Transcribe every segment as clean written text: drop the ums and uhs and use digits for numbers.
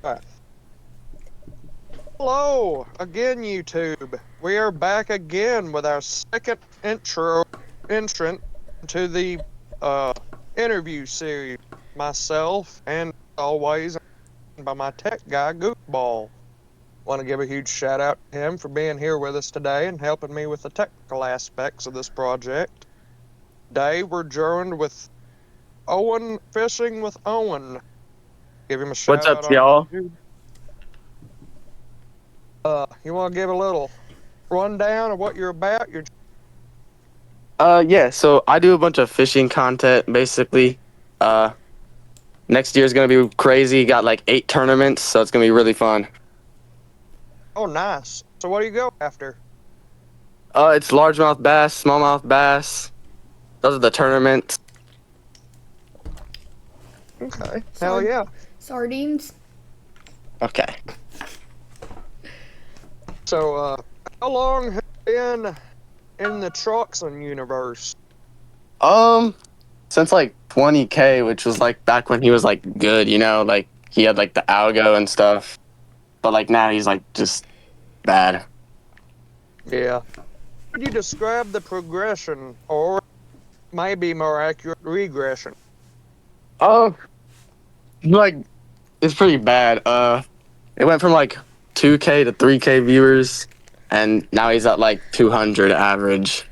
Right. Hello again, YouTube. We are back again with our second entrant to the uh, interview series. Myself, and as always, by my tech guy, Goofball. Want to give a huge shout out to him for being here with us today and helping me with the technical aspects of this project. Today, we're joined with Owen Fishing with Owen. Give him a What's shout up, out on y'all? YouTube. You want to give a little rundown of what you're about? Yeah, so I do a bunch of fishing content basically. Uh, Next year's gonna be crazy. Got like 8 tournaments, so it's gonna be really fun. Oh, nice. So what do you go after? It's largemouth bass, smallmouth bass. Those are the tournaments. Okay. Hell yeah. Sardines. Okay. So, how long have you been in the Troxon universe? Um, since like 20K, which was like back when he was like good, like he had like the algo and stuff. But like now he's like just bad. Yeah. Could you describe the progression, or maybe more accurate, regression? Oh, like it's pretty bad. It went from like 2K to 3K viewers, and now he's at like 200 average.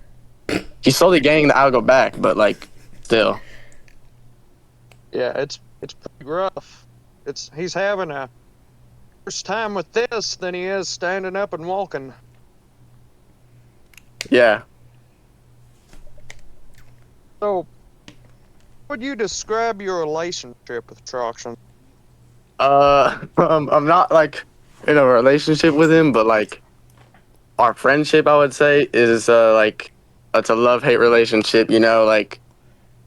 He's slowly gaining the algo back, but like still. Yeah, it's pretty rough. He's having a worse time with this than he is standing up and walking. Yeah. So, would you describe your relationship with Troxon? I'm not like in a relationship with him, but like our friendship, I would say, is like it's a love-hate relationship. Like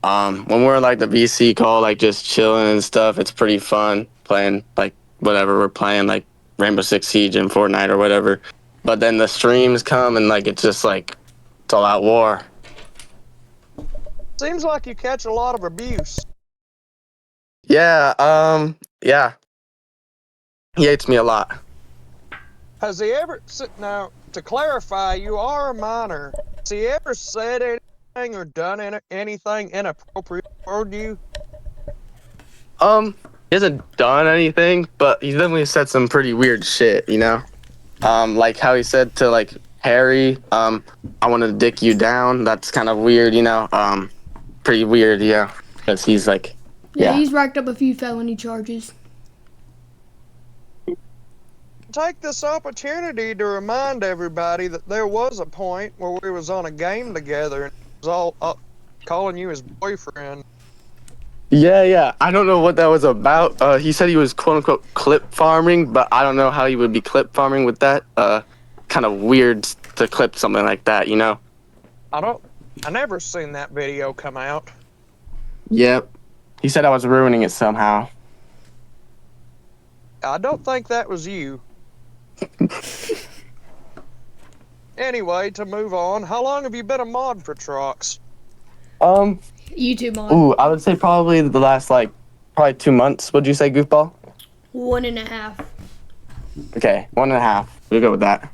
when we're in like the VC call, like just chilling and stuff, it's pretty fun playing like whatever we're playing, like Rainbow Six Siege and Fortnite or whatever. But then the streams come and like it's just like it's all out war. Seems like you catch a lot of abuse. Yeah, yeah. He hates me a lot. Has he ever now to clarify? You are a minor. Has he ever said anything or done anything inappropriate toward you? He hasn't done anything, but he's definitely said some pretty weird shit. Like how he said to like Harry, I want to dick you down. That's kind of weird. Pretty weird, yeah. Because he's like, Yeah, yeah. he's racked up a few felony charges. Take this opportunity to remind everybody that there was a point where we was on a game together and he was all up calling you his boyfriend. Yeah. I don't know what that was about. He said he was quote unquote clip farming, but I don't know how he would be clip farming with that. Kind of weird to clip something like that. I never seen that video come out. Yep. He said I was ruining it somehow. I don't think that was you. Anyway, to move on, how long have you been a mod for Trox? YouTube mod. Ooh, I would say probably the last like probably 2 months. Would you say, Goofball? 1.5. Okay, 1.5. We'll go with that.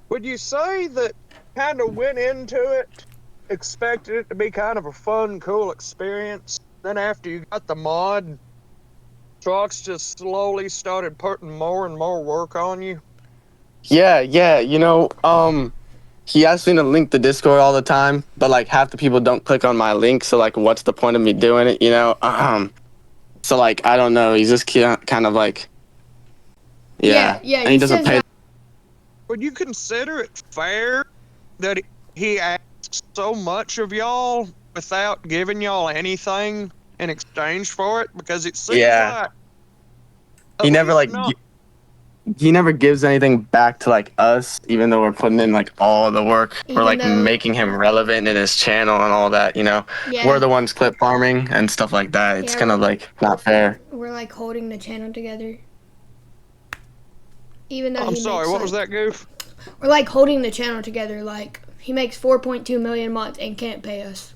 Would you say that kind of went into it, expected it to be kind of a fun, cool experience? Then after you got the mod, Trox just slowly started putting more and more work on you? Yeah. He asks me to link the Discord all the time, but like half the people don't click on my link, so like what's the point of me doing it? So like I don't know. He's just kind of like, yeah. Yeah, And he doesn't pay. Would you consider it fair that he asks so much of y'all without giving y'all anything in exchange for it? Because it seems Yeah. like He at never least like not. he never gives anything back to like us, even though we're putting in like all the work. We're Even like though- making him relevant in his channel and all that. Yeah. We're the ones clip farming and stuff like that. It's Yeah, kind of like not fair. We're like holding the channel together. Even though I'm sorry, what was that, Goof? We're like holding the channel together. Like he makes 4.2 million a month and can't pay us.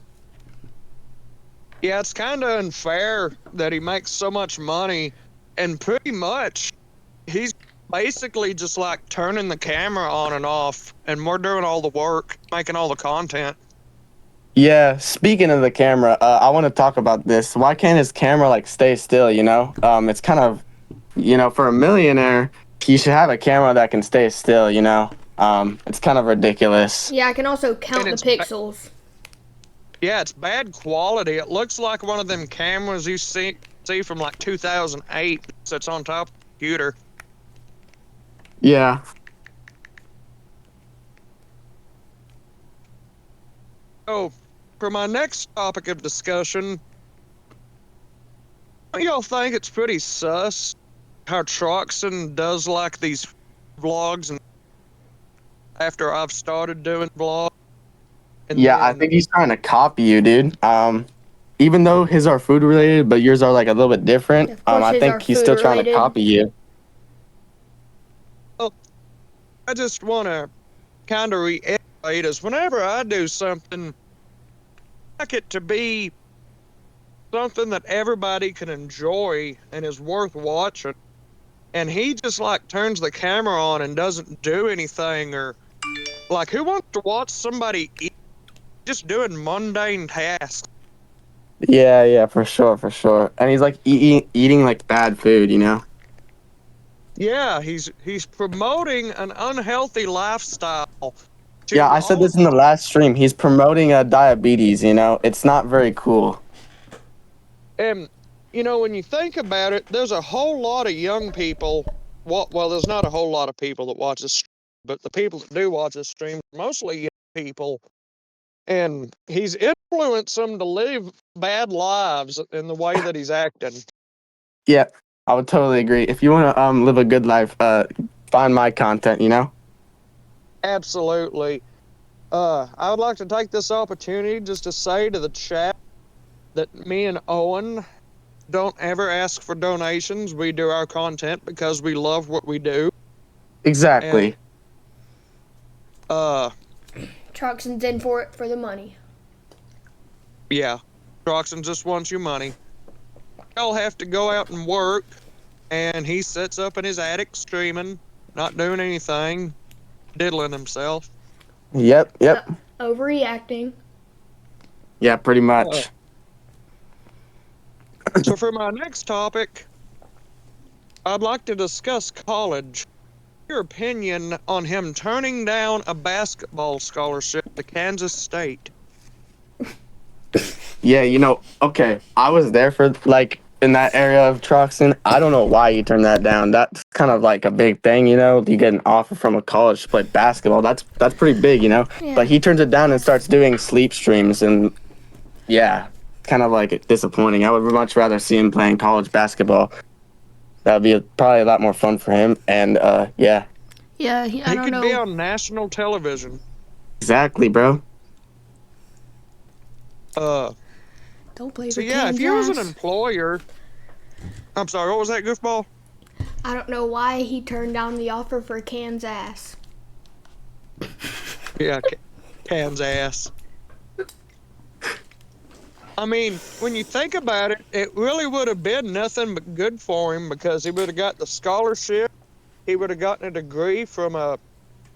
Yeah, it's kind of unfair that he makes so much money and pretty much he's basically just like turning the camera on and off, and we're doing all the work, making all the content. Yeah, speaking of the camera, I want to talk about this. Why can't his camera like stay still, you know? It's kind of, for a millionaire, he should have a camera that can stay still, you know? It's kind of ridiculous. Yeah, I can also count And the pixels. Yeah, it's bad quality. It looks like one of them cameras you see from like 2008 that's on top of the computer. Yeah. So, for my next topic of discussion, don't y'all think it's pretty sus how Troxon does like these vlogs and after I've started doing vlogs? And Yeah, I then- think he's trying to copy you, dude. Even though his are food related, but yours are like a little bit different. Of course I his think are he's still food trying to related. copy you. I just want to kind of reiterate is whenever I do something, I like it to be something that everybody can enjoy and is worth watching. And he just like turns the camera on and doesn't do anything, or like who wants to watch somebody eat just doing mundane tasks? Yeah, for sure, for sure. And he's like eating like bad food, you know? Yeah, he's promoting an unhealthy lifestyle. to Yeah, I said all- this in the last stream. He's promoting diabetes, you know? It's not very cool. And when you think about it, there's a whole lot of young people. Well, there's not a whole lot of people that watch this, but the people that do watch this stream, mostly young people. And he's influenced them to live bad lives in the way that he's acting. Yeah, I would totally agree. If you want to live a good life, find my content, you know? Absolutely. I would like to take this opportunity just to say to the chat that me and Owen don't ever ask for donations. We do our content because we love what we do. Exactly. Troxon's in for it for the money. Yeah, Troxon just wants your money. Y'all have to go out and work, and he sits up in his attic streaming, not doing anything, diddling himself. Yep. Overreacting. Yeah, pretty much. So for my next topic, I'd like to discuss college. Your opinion on him turning down a basketball scholarship to Kansas State. Yeah, okay. I was there for like in that area of Troxon. I don't know why you turned that down. That's kind of like a big thing, you know. You get an offer from a college to play basketball. That's pretty big, you know. Yeah. But he turns it down and starts doing sleep streams, and yeah, kind of like disappointing. I would much rather see him playing college basketball. That would be probably a lot more fun for him. And yeah, Yeah, I He don't could know. be on national television. exactly, bro. Don't play So for yeah, if you was an Kansas. employer, I'm sorry, what was that, goofball? I don't know why he turned down the offer for Kansas. Yeah, Kansas. I mean, when you think about it, it really would have been nothing but good for him because he would have got the scholarship. He would have gotten a degree from a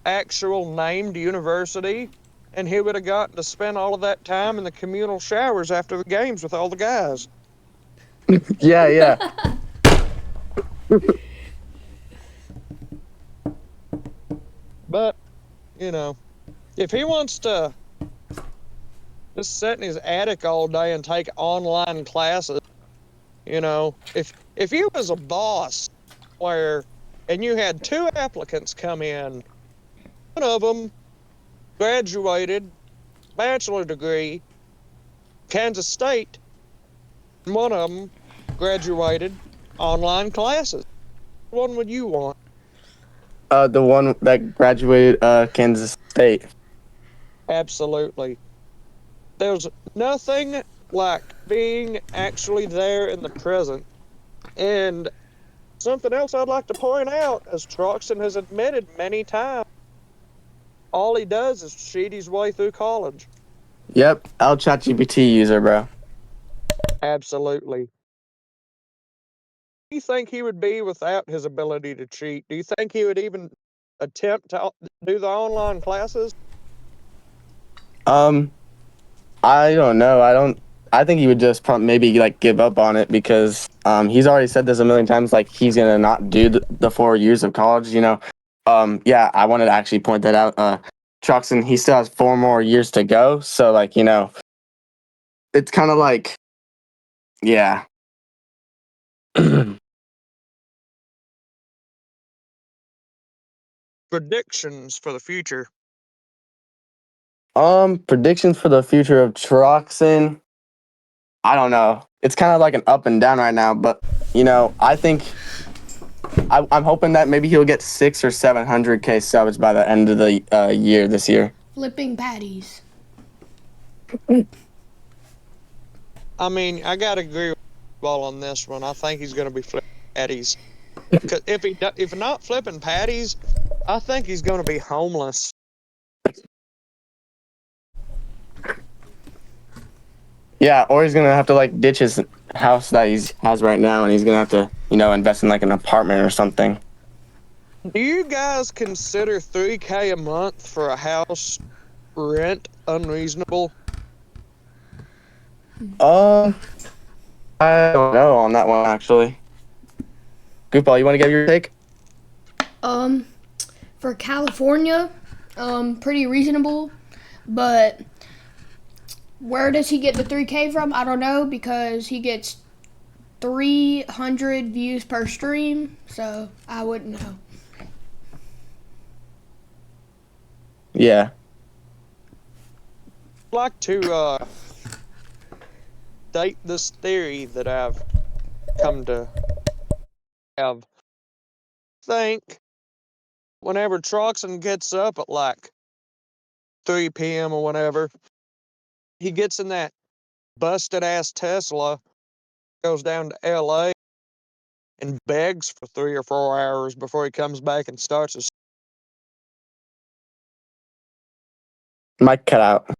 actual named university, and he would have gotten to spend all of that time in the communal showers after the games with all the guys. Yeah. But, if he wants to just sit in his attic all day and take online classes, if you was a boss and you had two applicants come in, one of them graduated, bachelor degree, Kansas State, and one of them graduated online classes. Which one would you want? The one that graduated Kansas State. Absolutely. There's nothing like being actually there in the present. And something else I'd like to point out, as Troxon has admitted many times, all he does is cheat his way through college. Yep, ChatGPT user, bro. Absolutely. do you think he would be without his ability to cheat? Do you think he would even attempt to do the online classes? Um, I don't know. I think he would just maybe like give up on it because he's already said this a million times. Like he's gonna not do the 4 years of college. Yeah. I wanted to actually point that out. Truxton, he still has 4 more years to go. So like it's kind of like yeah. Predictions for the future. Predictions for the future of Truxton. I don't know. It's kind of like an up and down right now, but I think I'm hoping that maybe he'll get 600 or 700K subs by the end of the year this year. Flipping patties. I mean, I gotta agree with Ball on this one. I think he's gonna be flipping patties. 'Cause if not flipping patties, I think he's gonna be homeless. Yeah, or he's gonna have to like ditch his house that he has right now, and he's gonna have to invest in like an apartment or something. Do you guys consider $3K a month for a house rent unreasonable? I don't know on that one actually. Goofball, you want to give your take? For California, pretty reasonable, but where does he get the 3K from? I don't know, because he gets 300 views per stream, so I wouldn't know. Yeah. I'd like to state this theory that I've come to have. Think whenever Truxton gets up at like 3 p.m. or whatever, he gets in that busted ass Tesla, goes down to LA, and begs for 3 or 4 hours before he comes back and starts his. Mic cut out.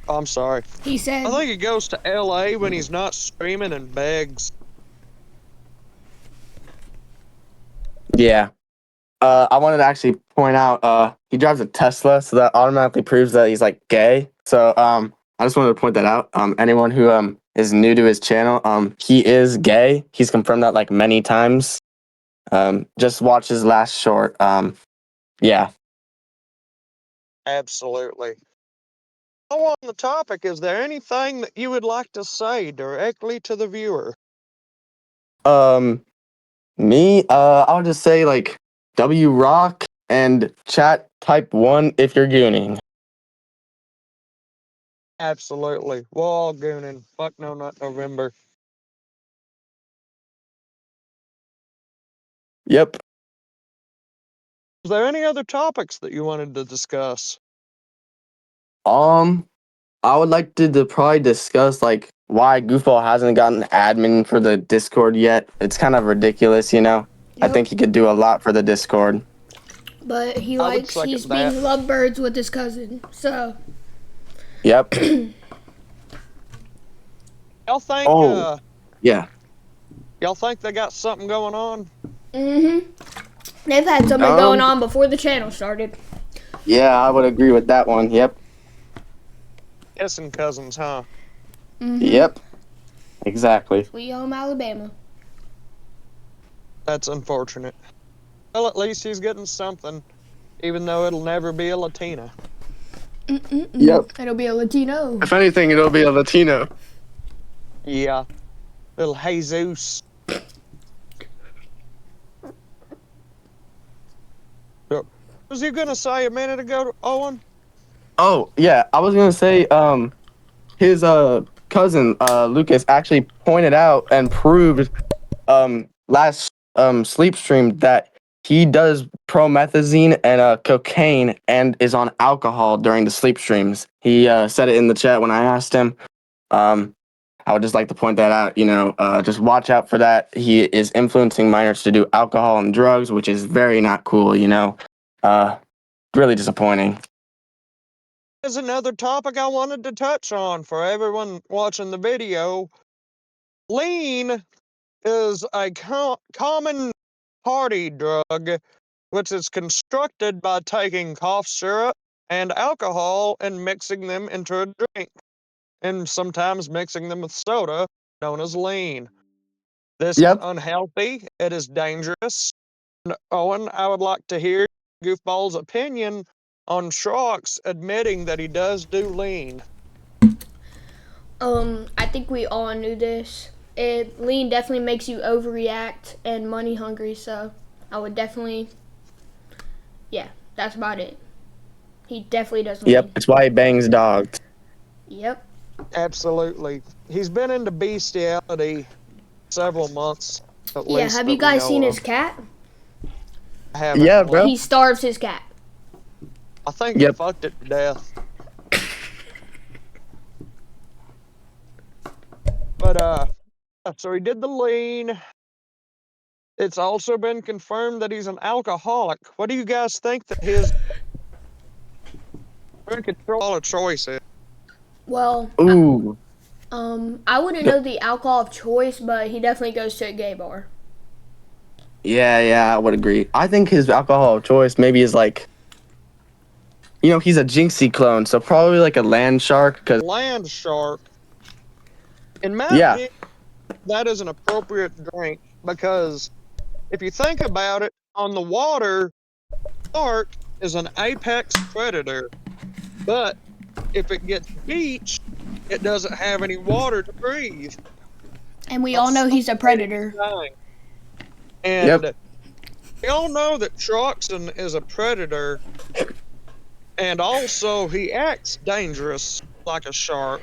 Oh, I'm sorry. He said, I think he goes to LA when he's not streaming and begs. Yeah. I wanted to actually point out he drives a Tesla, so that automatically proves that he's like gay. So I just wanted to point that out. Anyone who is new to his channel, he is gay. He's confirmed that like many times. Just watch his last short. Yeah. Absolutely. Oh, on the topic, is there anything that you would like to say directly to the viewer? Me, I would just say like W Rock and chat type 1 if you're gooning. Absolutely. We're all gooning. Fuck no, not November. Yep. Is there any other topics that you wanted to discuss? I would like to probably discuss like why Goofball hasn't gotten admin for the Discord yet. It's kind of ridiculous, I Yep. think he could do a lot for the Discord. but he's second being that. lovebirds with his cousin, so. Yep. Y'all think? Oh. Yeah. Y'all think they got something going on? They've had something going on before the channel started. Yeah, I would agree with that one. Yep. Kissing cousins, huh? Yep. Exactly. Sweet home Alabama. That's unfortunate. Well, at least he's getting something, even though it'll never be a Latina. Yep. It'll be a Latino. If anything, it'll be a Latino. Yeah. Little Jesus. What was you gonna say a minute ago, Owen? Oh, yeah. I was going to say his cousin Lucas actually pointed out and proved last sleep stream that he does promethazine and cocaine and is on alcohol during the sleep streams. He said it in the chat when I asked him. I would just like to point that out. Just watch out for that. He is influencing minors to do alcohol and drugs, which is very not cool. Really disappointing. There's another topic I wanted to touch on for everyone watching the video. Lean is a common party drug, which is constructed by taking cough syrup and alcohol and mixing them into a drink, and sometimes mixing them with soda, known as lean. This is Yep. unhealthy. It is dangerous. And Owen, I would like to hear Goofball's opinion on Sharks admitting that he does do lean. I think we all knew this. Lean definitely makes you overreact and money hungry, so I would definitely, yeah, that's about it. He definitely does lean. Yep. It's why he bangs dogs. Yep. Absolutely. He's been into bestiality several months at Yeah, least. have that you we guys know seen of. his cat? I haven't. Yeah, bro. He starves his cat. I think he Yep. fucked it to death. But so he did the lean. It's also been confirmed that he's an alcoholic. What do you guys think that his drink control of choice is? Well, Ooh. I wouldn't know the alcohol of choice, but he definitely goes to a gay bar. Yeah, I would agree. I think his alcohol of choice maybe is like, he's a Jinxie clone, so probably like a land shark. Because Land shark. In my yeah, opinion, that is an appropriate drink because if you think about it, on the water, shark is an apex predator. But if it gets beached, it doesn't have any water to breathe. And we all know he's a predator. And Yep. we all know that Troxon is a predator, and also he acts dangerous like a shark.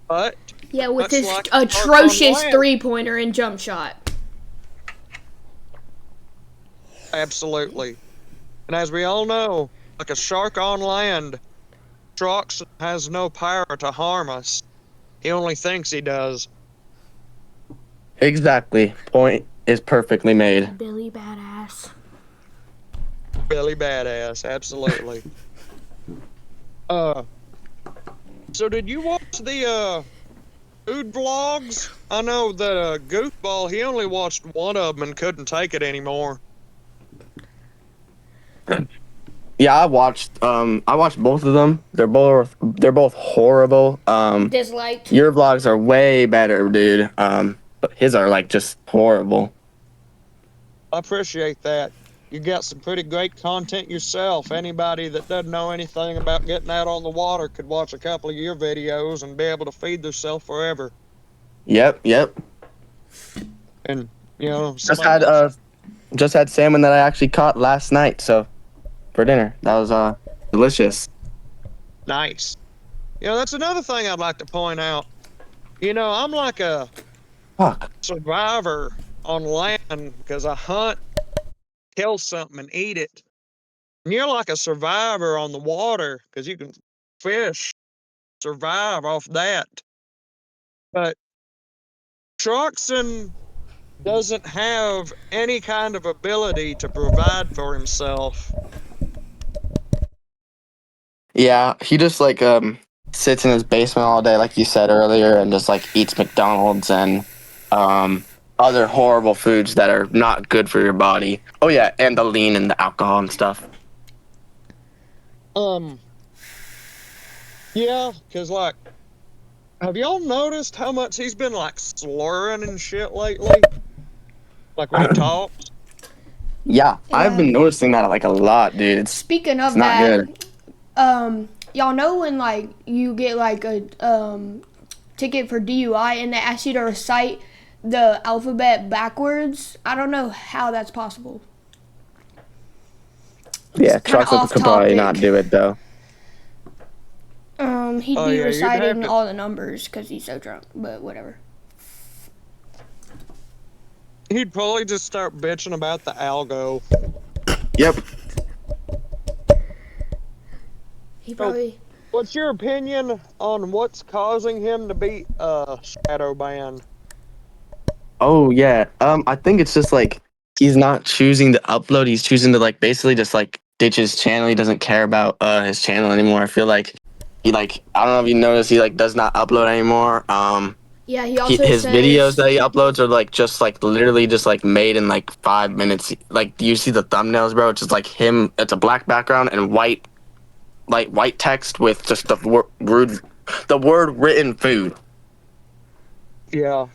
But Yeah, with much his like a shark on atrocious land. 3-pointer and jump shot. Absolutely. And as we all know, like a shark on land, Troxon has no power to harm us. He only thinks he does. exactly. Point is perfectly made. Billy Badass. Really badass, absolutely. So did you watch the food vlogs? I know that Goofball, he only watched one of them and couldn't take it anymore. Yeah, I watched both of them. They're both horrible. Disliked. Your vlogs are way better, dude. But his are like just horrible. I appreciate that. You got some pretty great content yourself. Anybody that doesn't know anything about getting out on the water could watch a couple of your videos and be able to feed themselves forever. Yep. And Just had salmon that I actually caught last night, so for dinner. That was delicious. nice. That's another thing I'd like to point out. I'm like a Fuck. survivor on land because I hunt, kill something, and eat it. And you're like a survivor on the water because you can fish, survive off that. But Truxton doesn't have any kind of ability to provide for himself. Yeah, he just like sits in his basement all day, like you said earlier, and just like eats McDonald's and other horrible foods that are not good for your body. Oh yeah, and the lean and the alcohol and stuff. Yeah, because like, have y'all noticed how much he's been like slurring and shit lately? Like when he talks? Yeah, I've been noticing that like a lot, dude. Speaking of It's not that, good. y'all know when like you get like a ticket for DUI and they ask you to recite the alphabet backwards? I don't know how that's possible. Yeah, It's kinda Trucks off could probably topic. not do it though. He'd Oh, be yeah, you'd reciting have to- all the numbers because he's so drunk, but whatever. He'd probably just start bitching about the algo. Yep. He probably. What's your opinion on what's causing him to be shadow banned? Oh yeah. I think it's just like he's not choosing to upload. He's choosing to like basically just like ditch his channel. He doesn't care about his channel anymore. I feel like he like I don't know if you noticed he like does not upload anymore. Yeah, he also his says videos that he uploads are like just like literally just like made in like 5 minutes. Like, do you see the thumbnails, bro? It's just like him. It's a black background and white, like white text with just the word written food. Yeah.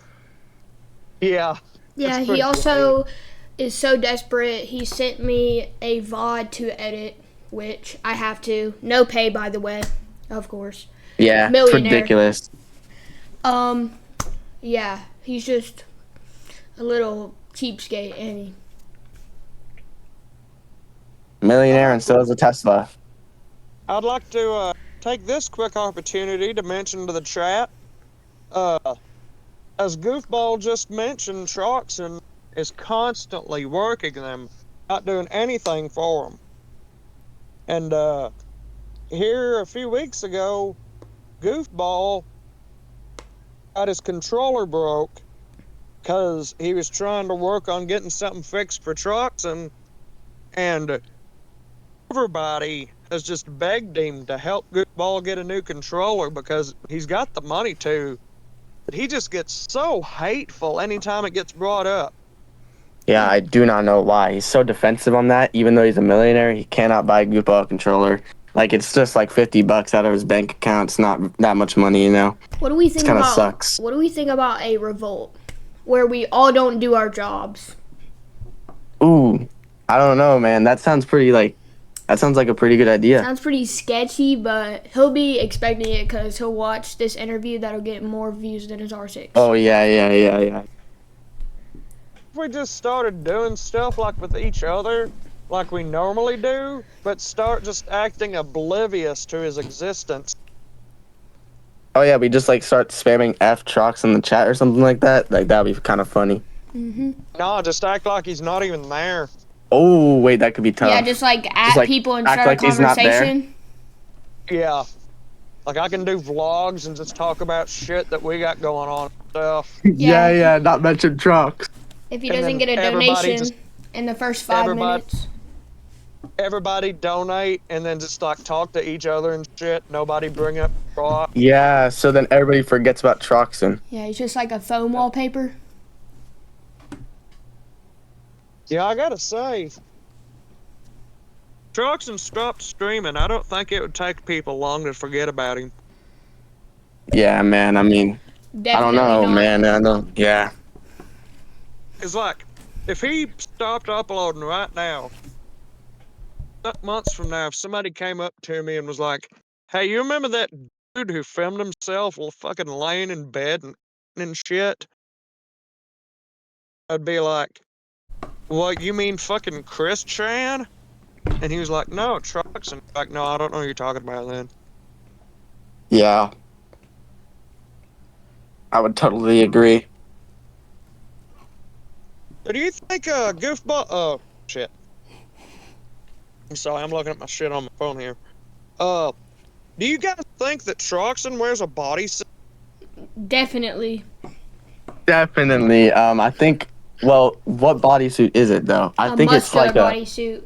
Yeah. Yeah, It's he pretty also is so desperate. He sent me a VOD to edit, which I have to. No pay, by the way, of course. Yeah, it's Millionaire. ridiculous. Yeah, he's just a little cheapskate, and he. Millionaire and so is a Tesla. I'd like to take this quick opportunity to mention to the chat, as Goofball just mentioned, Troxon is constantly working them, not doing anything for them. And here a few weeks ago, Goofball got his controller broke because he was trying to work on getting something fixed for Troxon, and everybody has just begged him to help Goofball get a new controller because he's got the money to. But he just gets so hateful anytime it gets brought up. Yeah, I do not know why. He's so defensive on that. Even though he's a millionaire, he cannot buy a Goofball controller. Like, it's just like $50 out of his bank account. It's not that much money, you know? What do we think kinda about? sucks. What do we think about a revolt, where we all don't do our jobs? Ooh, I don't know, man. That sounds like a pretty good idea. Sounds pretty sketchy, but he'll be expecting it because he'll watch this interview that'll get more views than his R6. Oh, yeah. If we just started doing stuff like with each other, like we normally do, but start just acting oblivious to his existence. Oh, yeah, we just, like, start spamming F-Trox in the chat or something like that. Like, that would be kind of funny. No, just act like he's not even there. Oh, wait, that could be tough. Yeah, just like at like, people and act start like a he's not there. conversation. Yeah. Like I can do vlogs and just talk about shit that we got going on and stuff. Yeah. Not mention trucks. If he And doesn't then get a everybody donation just- in the first 5 minutes. Everybody donate and then just like talk to each other and shit. Nobody bring up rock. Yeah, so then everybody forgets about Troxon. Yeah, he's just like a phone wallpaper. Yeah, I gotta say, Troxon stopped streaming. I don't think it would take people long to forget about him. Yeah, man, I mean, Definitely I don't know, not. man. I don't, yeah. It's like, if he stopped uploading right now, months from now, if somebody came up to me and was like, hey, you remember that dude who filmed himself while fucking laying in bed and shit? I'd be like, what, you mean fucking Chris Chan? And he was like, no, Troxon. Like, no, I don't know what you're talking about then. Yeah. I would totally agree. So do you think Goofball shit. I'm sorry, I'm looking at my shit on my phone here. Do you guys think that Troxon wears a bodysuit? Definitely. Definitely. I think, well, what bodysuit is it, though? I think it's muscular like bodysuit.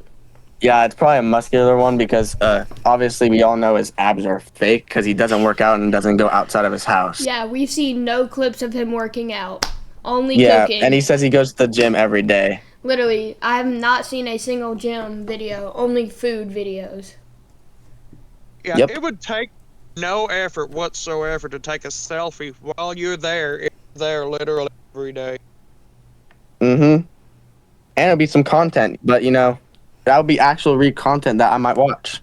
yeah, it's probably a muscular one because obviously we all know his abs are fake because he doesn't work out and doesn't go outside of his house. Yeah, we've seen no clips of him working out. Only Yeah, cooking. and he says he goes to the gym every day. Literally, I have not seen a single gym video. Only food videos. Yeah, Yep. it would take no effort whatsoever to take a selfie while you're there. It's there literally every day. Mm-hmm. And it'll be some content, but you know, that would be actual real content that I might watch.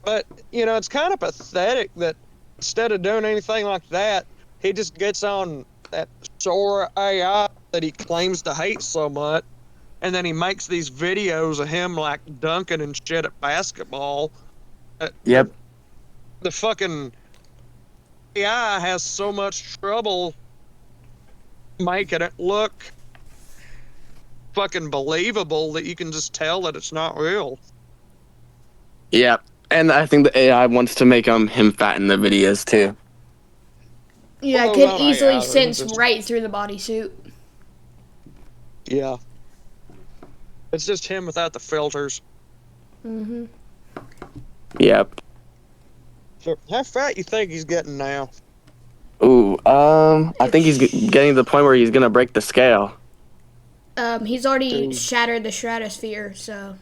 But, you know, it's kind of pathetic that instead of doing anything like that, he just gets on that Sora AI that he claims to hate so much, and then he makes these videos of him, like, dunking and shit at basketball. Yep. The fucking AI has so much trouble making it look fucking believable that you can just tell that it's not real. Yep. And I think the AI wants to make him fat in the videos too. Yeah, Although could not easily AI, sense just- right through the bodysuit. Yeah. It's just him without the filters. Mhm. Yep. So how fat you think he's getting now? Ooh, I think he's getting to the point where he's gonna break the scale. He's already Dude. shattered the stratosphere, so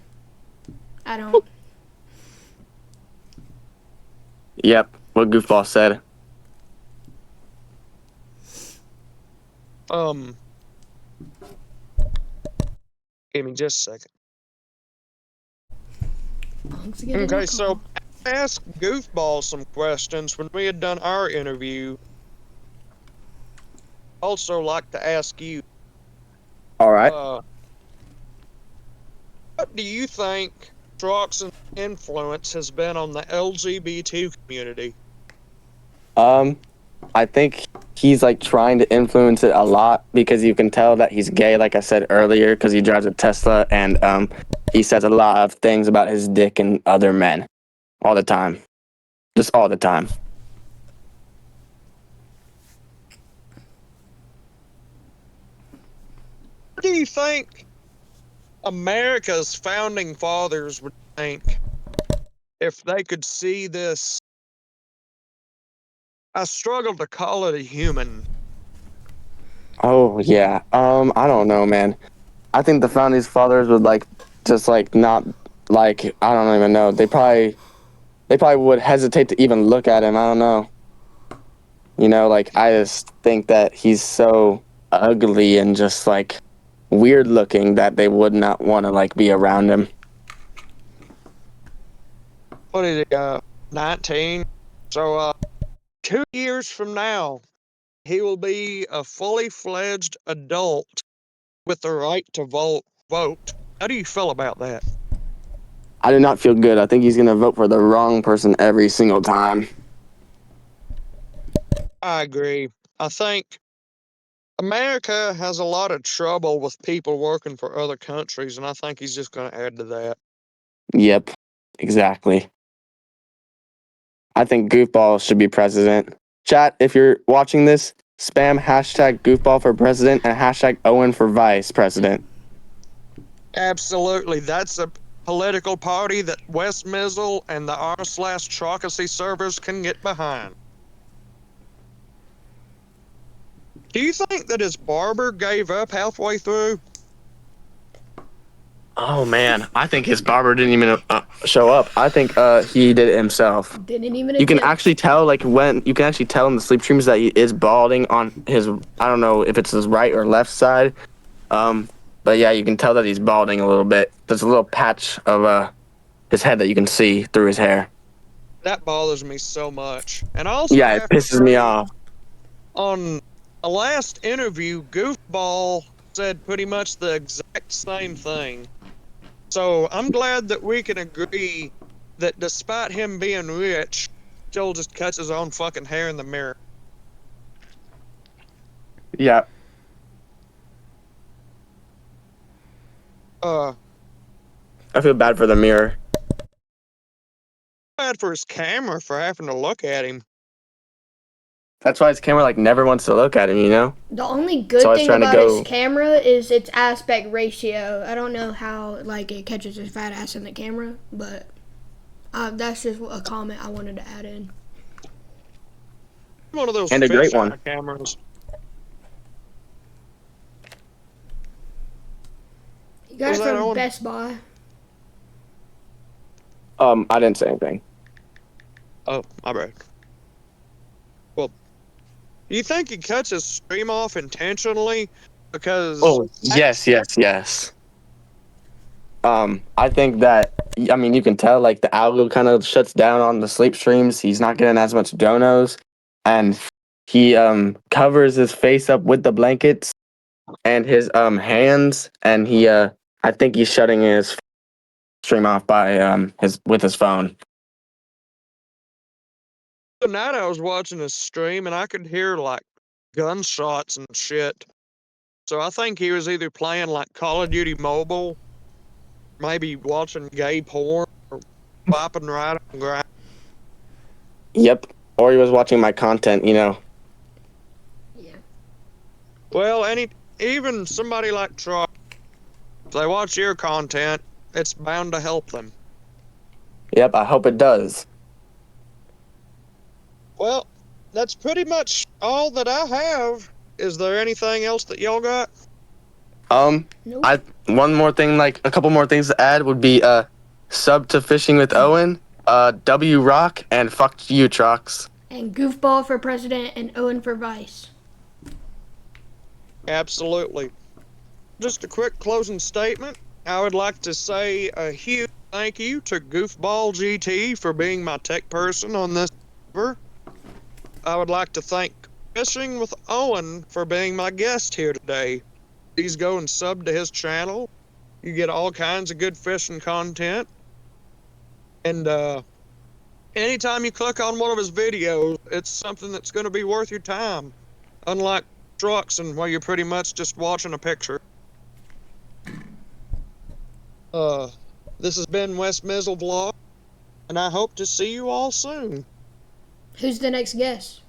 I don't. Yep, what Goofball said. Um, Give me just a second. Punk's getting Okay, a so call. I asked Goofball some questions when we had done our interview. Also, like to ask you, All right. what do you think Strox's influence has been on the LGBT community? I think he's like trying to influence it a lot because you can tell that he's gay, like I said earlier, because he drives a Tesla and he says a lot of things about his dick and other men all the time, just all the time. What do you think America's founding fathers would think if they could see this? I struggle to call it a human. Oh yeah. I don't know, man. I think the founding fathers would like just like not like I don't even know. They probably would hesitate to even look at him. I don't know. You know, like I just think that he's so ugly and just like weird looking that they would not want to like be around him. What is he, 19? So, 2 years from now, he will be a fully fledged adult with the right to vote. How do you feel about that? I do not feel good. I think he's gonna vote for the wrong person every single time. I agree. I think America has a lot of trouble with people working for other countries, and I think he's just going to add to that. Yep, exactly. I think Goofball should be president. Chat, if you're watching this, spam hashtag Goofball for president and hashtag Owen for vice president. Absolutely. That's a political party that West Mizzle and the r/Trocacy servers can get behind. Do you think that his barber gave up halfway through? Oh man, I think his barber didn't even show up. I think he did it himself. Didn't even You can attempt. actually tell, like when you can actually tell in the sleep streams that he is balding on his. I don't know if it's his right or left side. But yeah, you can tell that he's balding a little bit. There's a little patch of his head that you can see through his hair. That bothers me so much. And I also Yeah, it have to pisses me say, off. on a last interview, Goofball said pretty much the exact same thing. So I'm glad that we can agree that despite him being rich, still just cuts his own fucking hair in the mirror. Yeah, Uh, I feel bad for the mirror. Bad for his camera for having to look at him. That's why his camera like never wants to look at him. You know. The only So good I was thing trying to about his go- camera is its aspect ratio. I don't know how like it catches his fat ass in the camera, but that's just a comment I wanted to add in. One of those And a great fisheye one. cameras. You got Was it that from on? Best Buy. I didn't say anything. Oh, my bad. Well, do you think he cuts his stream off intentionally? Because Oh yes, yes, yes. I think that I mean you can tell like the algo kind of shuts down on the sleep streams. He's not getting as much donos, and he covers his face up with the blankets and his hands, and he I think he's shutting his stream off by his with his phone. tonight I was watching his stream and I could hear like gunshots and shit. So I think he was either playing like Call of Duty Mobile, maybe watching gay porn, or bopping right on ground. Yep. Or he was watching my content, you know. Yeah. Well, even somebody like Troy, if they watch your content, it's bound to help them. Yep. I hope it does. Well, that's pretty much all that I have. Is there anything else that y'all got? Nope. One more thing, like a couple more things to add would be sub to Fishing with Owen, W Rock, and fuck you, Trox. And Goofball for president and Owen for vice. Absolutely. Just a quick closing statement. I would like to say a huge thank you to Goofball GT for being my tech person on this server. I would like to thank Fishing with Owen for being my guest here today. Please go and sub to his channel. You get all kinds of good fishing content. And anytime you click on one of his videos, it's something that's going to be worth your time. Unlike Struxon, where you're pretty much just watching a picture. This has been West Mizzle Vlog, and I hope to see you all soon. Who's the next guest?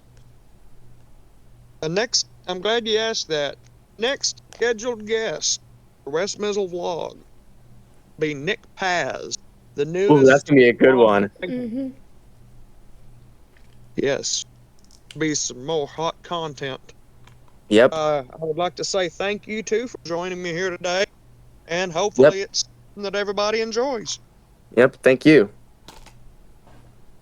I'm glad you asked that. Next scheduled guest for West Mizzle Vlog be Nick Paz, the newest. Ooh, that's gonna be a good one. Mm-hmm. Yes, be some more hot content. Yep. I would like to say thank you too for joining me here today, and hopefully it's something that everybody enjoys. Yep. Thank you.